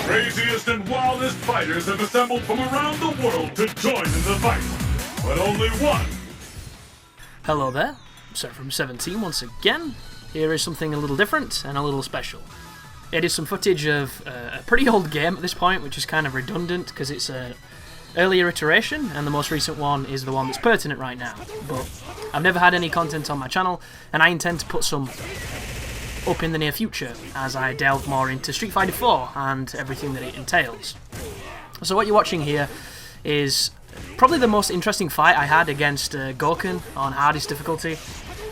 craziest and wildest fighters have assembled from around the world to join in the fight. But only one. Hello there, Seth from 17 once again. Here is something a little different and a little special. It is some footage of a pretty old game at this point, which is kind of redundant because it's an earlier iteration and the most recent one is the one that's pertinent right now. But I've never had any content on my channel and I intend to put some up in the near future as I delve more into Street Fighter 4 and everything that it entails. So what you're watching here is probably the most interesting fight I had against Gouken on hardest difficulty.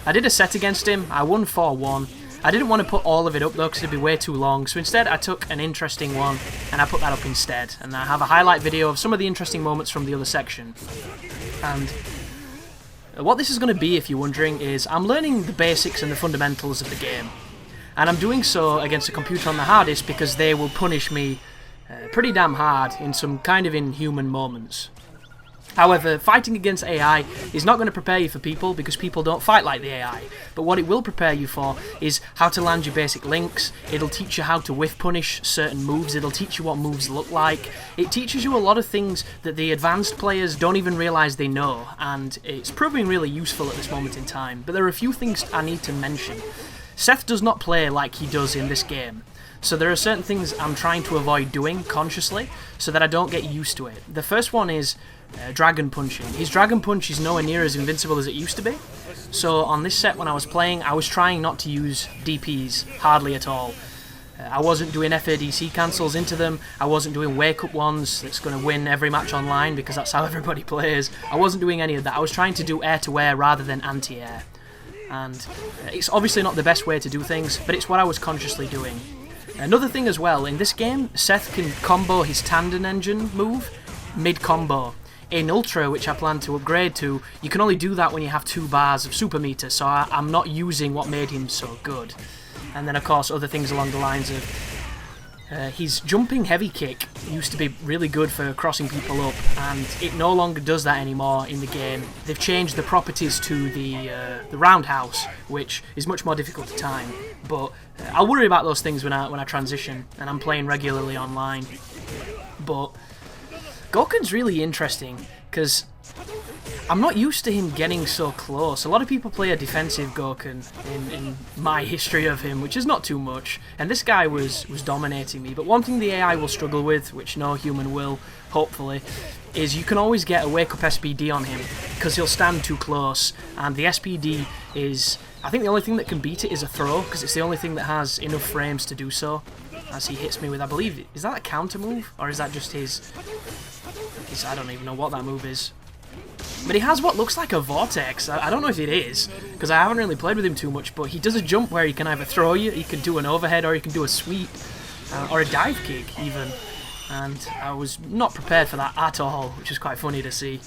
I did a set against him, I won 4-1. I didn't want to put all of it up though because it'd be way too long, so instead I took an interesting one and I put that up instead. And I have a highlight video of some of the interesting moments from the other section. And what this is going to be, if you're wondering, is I'm learning the basics and the fundamentals of the game. And I'm doing so against a computer on the hardest because they will punish me pretty damn hard in some kind of inhuman moments. However, fighting against AI is not going to prepare you for people because people don't fight like the AI. But what it will prepare you for is how to land your basic links. It'll teach you how to whiff punish certain moves. It'll teach you what moves look like. It teaches you a lot of things that the advanced players don't even realise they know. And it's proving really useful at this moment in time. But there are a few things I need to mention. Seth does not play like he does in this game. So there are certain things I'm trying to avoid doing consciously so that I don't get used to it. The first one is dragon punching. His dragon punch is nowhere near as invincible as it used to be. So on this set when I was playing, I was trying not to use DPs hardly at all. I wasn't doing FADC cancels into them. I wasn't doing wake up ones that's going to win every match online because that's how everybody plays. I wasn't doing any of that. I was trying to do air to air rather than anti-air. And it's obviously not the best way to do things, but it's what I was consciously doing. Another thing as well, in this game, Seth can combo his tandem engine move mid-combo. In Ultra, which I plan to upgrade to, you can only do that when you have 2 bars of super meter, so I'm not using what made him so good. And then of course other things along the lines of his jumping heavy kick used to be really good for crossing people up, and it no longer does that anymore in the game. They've changed the properties to the roundhouse, which is much more difficult to time. But I'll worry about those things when I transition and I'm playing regularly online. But Gouken's really interesting because I'm not used to him getting so close. A lot of people play a defensive Gouken in my history of him, which is not too much, and this guy was dominating me. But one thing the AI will struggle with, which no human will, hopefully, is you can always get a wake-up SPD on him because he'll stand too close, and the SPD is, I think the only thing that can beat it is a throw, because it's the only thing that has enough frames to do so, as he hits me with, I believe, is that a counter move, or is that just his I don't even know what that move is. But he has what looks like a vortex. I don't know if it is, because I haven't really played with him too much, but he does a jump where he can either throw you, he can do an overhead, or he can do a sweep, or a dive kick even. And I was not prepared for that at all, which is quite funny to see.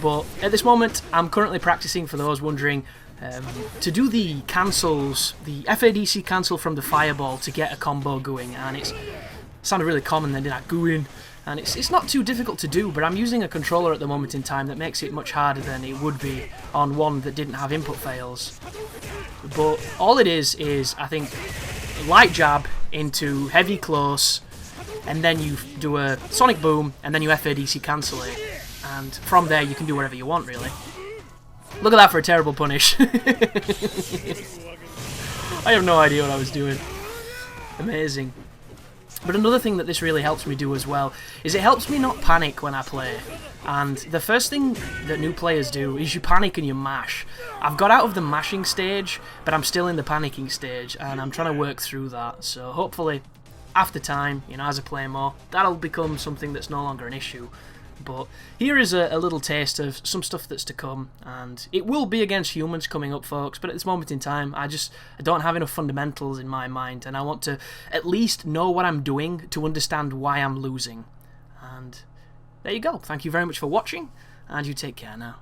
But at this moment, I'm currently practicing, for those wondering, to do the cancels, the FADC cancel from the fireball to get a combo going, and it sounded really common then, did that Gouken? And it's not too difficult to do, but I'm using a controller at the moment in time that makes it much harder than it would be on one that didn't have input fails. But all it is I think light jab into heavy close, and then you do a sonic boom, and then you FADC cancel it, and from there you can do whatever you want really. Look at that for a terrible punish. I have no idea what I was doing. Amazing. But another thing that this really helps me do as well is it helps me not panic when I play. And the first thing that new players do is you panic and you mash. I've got out of the mashing stage, but I'm still in the panicking stage, and I'm trying to work through that. So hopefully, after time, as I play more, that'll become something that's no longer an issue. But here is a little taste of some stuff that's to come, and it will be against humans coming up, folks, but at this moment in time I don't have enough fundamentals in my mind, and I want to at least know what I'm doing to understand why I'm losing. And there you go. Thank you very much for watching, and you take care now.